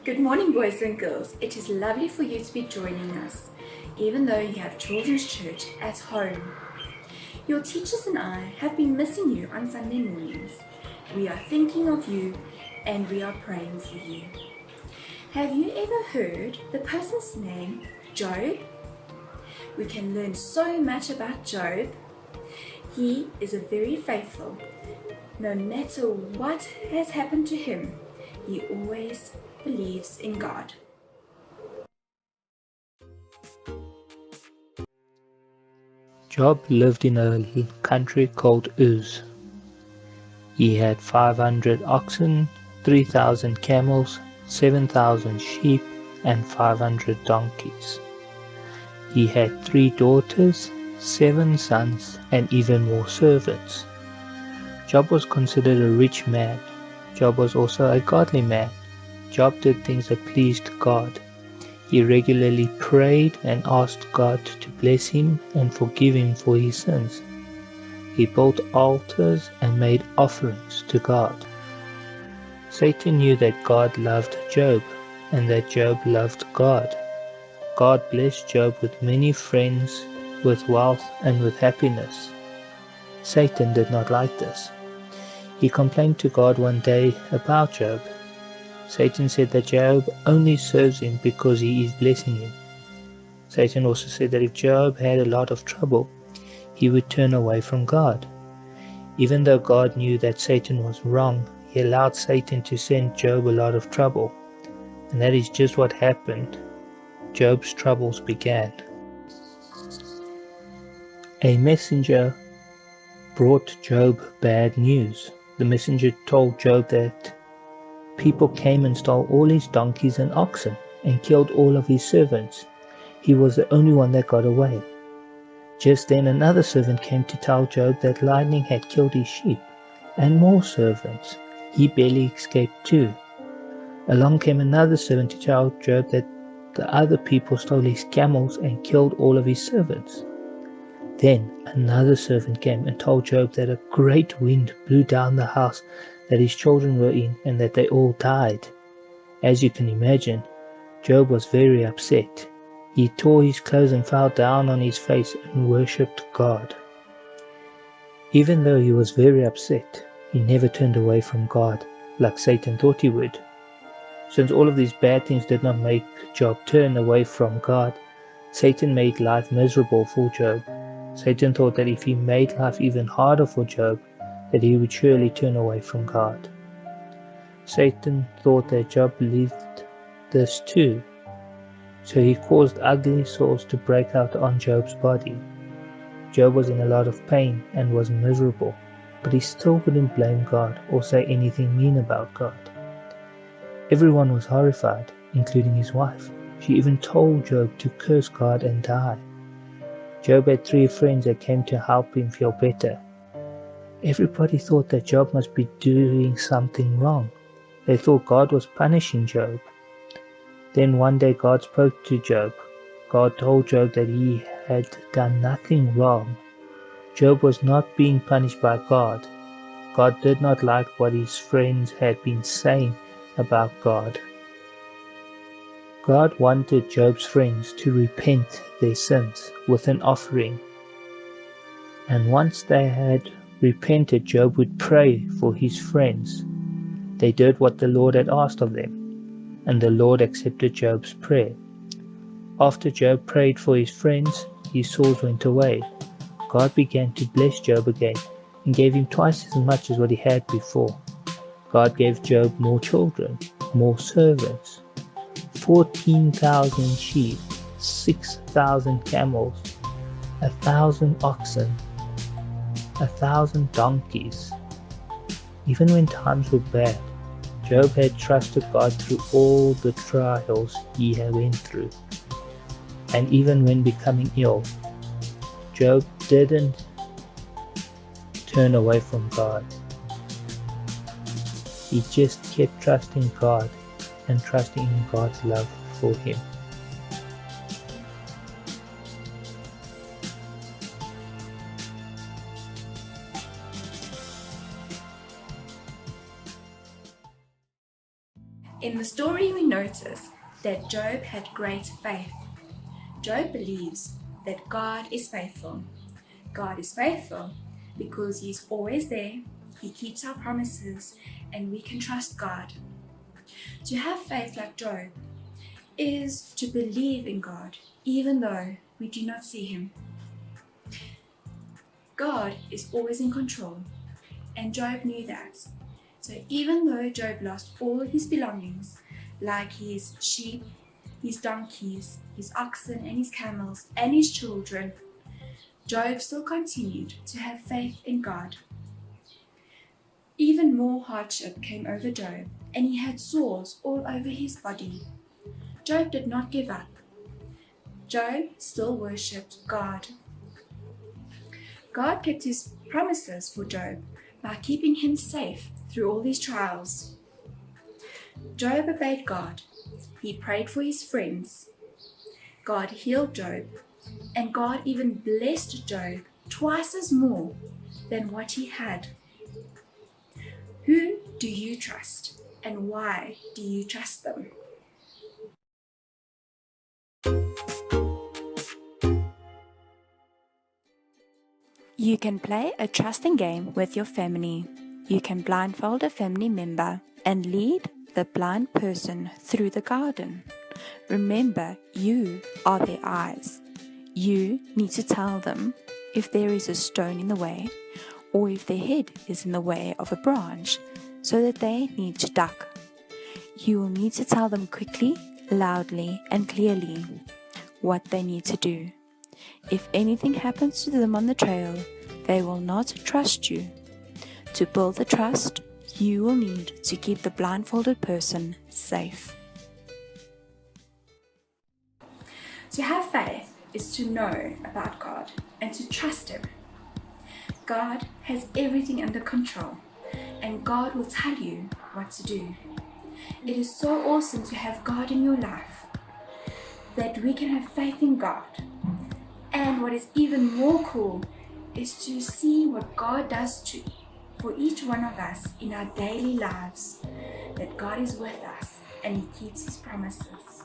Good morning, boys and girls. It is lovely for you to be joining us, even though you have children's church at home. Your teachers and I have been missing you on Sunday mornings. We are thinking of you and we are praying for you. Have you ever heard the person's name, Job? We can learn so much about Job. He is a very faithful. No matter what has happened to him, he always believes in God. Job lived in a country called Uz. He had 500 oxen, 3,000 camels, 7,000 sheep, and 500 donkeys. He had 3 daughters, 7 sons, and even more servants. Job was considered a rich man. Job was also a godly man. Job did things that pleased God. He regularly prayed and asked God to bless him and forgive him for his sins. He built altars and made offerings to God. Satan knew that God loved Job and that Job loved God. God blessed Job with many friends, with wealth and with happiness. Satan did not like this. He complained to God one day about Job. Satan said that Job only serves him because he is blessing him. Satan also said that if Job had a lot of trouble, he would turn away from God. Even though God knew that Satan was wrong, he allowed Satan to send Job a lot of trouble. And that is just what happened. Job's troubles began. A messenger brought Job bad news. The messenger told Job that people came and stole all his donkeys and oxen and killed all of his servants. He was the only one that got away. Just then another servant came to tell Job that lightning had killed his sheep, and more servants. He barely escaped too. Along came another servant to tell Job that the other people stole his camels and killed all of his servants. Then another servant came and told Job that a great wind blew down the house that his children were in and that they all died. As you can imagine, Job was very upset. He tore his clothes and fell down on his face and worshipped God. Even though he was very upset, he never turned away from God like Satan thought he would. Since all of these bad things did not make Job turn away from God, Satan made life miserable for Job. Satan thought that if he made life even harder for Job, that he would surely turn away from God. Satan thought that Job believed this too, so he caused ugly sores to break out on Job's body. Job was in a lot of pain and was miserable, but he still wouldn't blame God or say anything mean about God. Everyone was horrified, including his wife. She even told Job to curse God and die. Job had 3 friends that came to help him feel better. Everybody thought that Job must be doing something wrong. They thought God was punishing Job. Then one day God spoke to Job. God told Job that he had done nothing wrong. Job was not being punished by God. God did not like what his friends had been saying about God. God wanted Job's friends to repent their sins with an offering. And once they had repented, Job would pray for his friends. They did what the Lord had asked of them, and the Lord accepted Job's prayer. After Job prayed for his friends, his sores went away. God began to bless Job again and gave him twice as much as what he had before. God gave Job more children, more servants, 14,000 sheep, 6,000 camels, 1,000 oxen, 1,000 donkeys. Even when times were bad, Job had trusted God through all the trials he had went through. And even when becoming ill, Job didn't turn away from God. He just kept trusting God and trusting in God's love for him. In the story, we notice that Job had great faith. Job believes that God is faithful. God is faithful because He's always there, He keeps our promises, and we can trust God. To have faith like Job is to believe in God, even though we do not see Him. God is always in control, and Job knew that. So even though Job lost all his belongings, like his sheep, his donkeys, his oxen, and his camels, and his children, Job still continued to have faith in God. Even more hardship came over Job, and he had sores all over his body. Job did not give up. Job still worshipped God. God kept His promises for Job by keeping him safe through all these trials. Job obeyed God. He prayed for his friends. God healed Job, and God even blessed Job twice as more than what he had. Who do you trust, and why do you trust them? You can play a trusting game with your family. You can blindfold a family member and lead the blind person through the garden. Remember, you are their eyes. You need to tell them if there is a stone in the way or if their head is in the way of a branch so that they need to duck. You will need to tell them quickly, loudly, and clearly what they need to do. If anything happens to them on the trail, they will not trust you. To build the trust, you will need to keep the blindfolded person safe. To have faith is to know about God and to trust Him. God has everything under control, and God will tell you what to do. It is so awesome to have God in your life, that we can have faith in God. And what is even more cool is to see what God does for each one of us in our daily lives, that God is with us and He keeps His promises.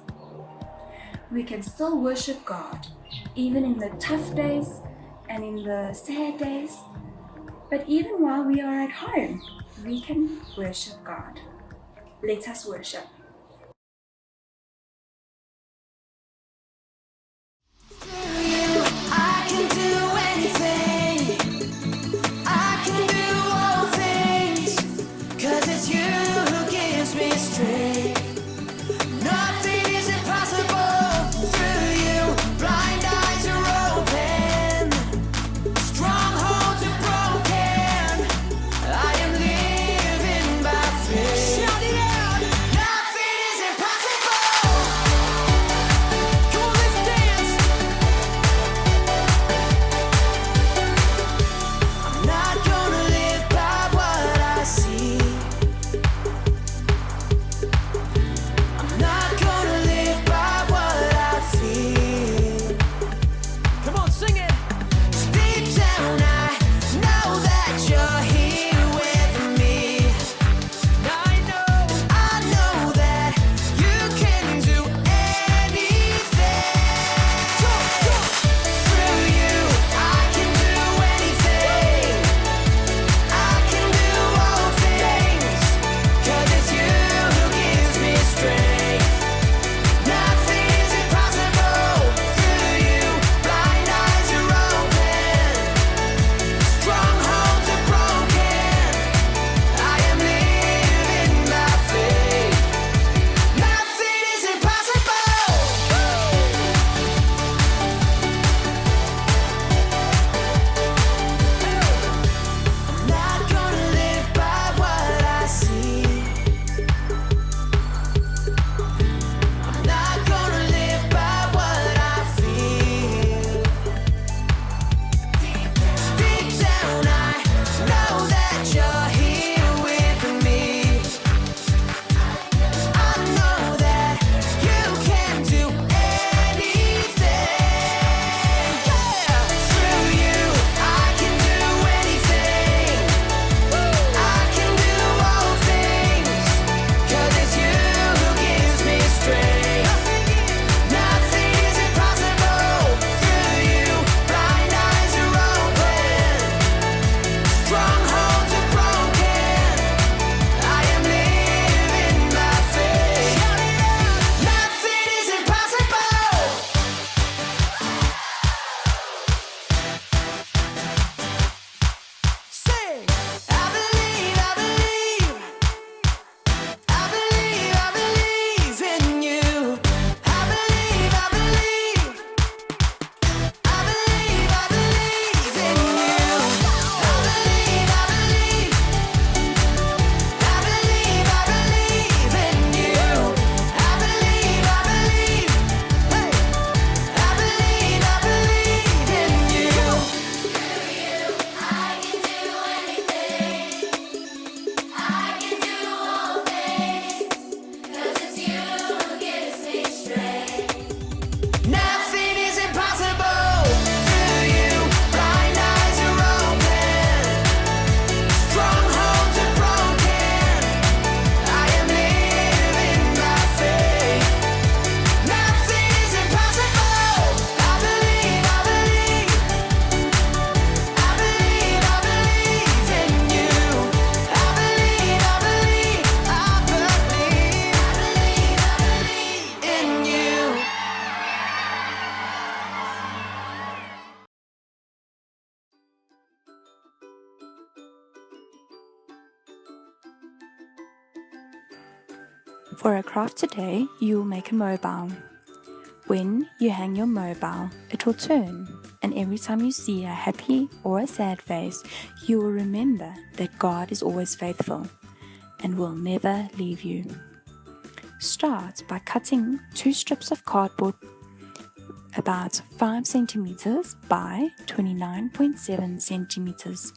We can still worship God even in the tough days and in the sad days, but even while we are at home, we can worship God. Let us worship. I can do anything. I can do all things. 'Cause it's you who gives me strength. Nothing is impossible through you. Blind eyes are open. Strongholds are broken. I am living by faith. Shout it out. Nothing For a craft today, you will make a mobile. When you hang your mobile, it will turn, and every time you see a happy or a sad face, you will remember that God is always faithful and will never leave you. Start by cutting 2 strips of cardboard about 5 centimeters by 29.7 centimeters.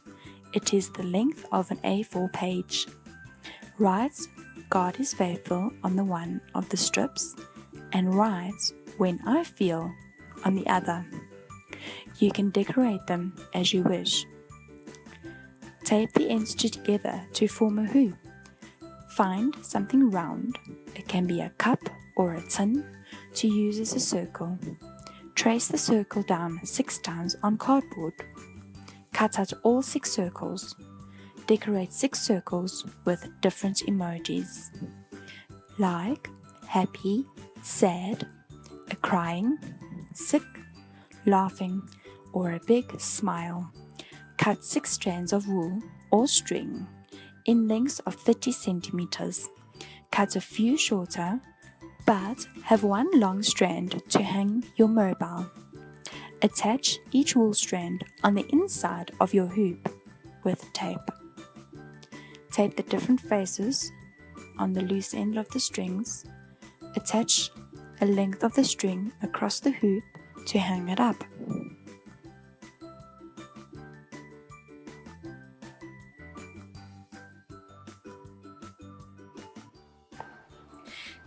It is the length of an A4 page. Write "God is faithful" on the one of the strips and write "When I feel" on the other. You can decorate them as you wish. Tape the ends together to form a hoop. Find something round, it can be a cup or a tin, to use as a circle. Trace the circle down 6 times on cardboard. Cut out all 6 circles. Decorate 6 circles with different emojis, like happy, sad, a crying, sick, laughing, or a big smile. Cut 6 strands of wool or string in lengths of 30 centimeters. Cut a few shorter, but have one long strand to hang your mobile. Attach each wool strand on the inside of your hoop with tape. Tape the different faces on the loose end of the strings. Attach a length of the string across the hoop to hang it up.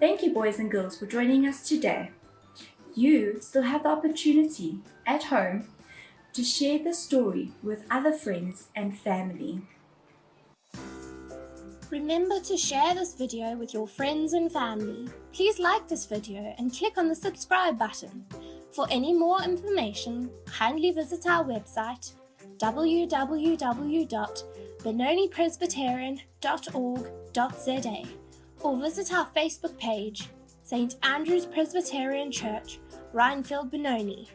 Thank you, boys and girls, for joining us today. You still have the opportunity at home to share the story with other friends and family. Remember to share this video with your friends and family. Please like this video and click on the subscribe button. For any more information, kindly visit our website www.benonipresbyterian.org.za or visit our Facebook page, St. Andrew's Presbyterian Church, Rhinefield, Benoni.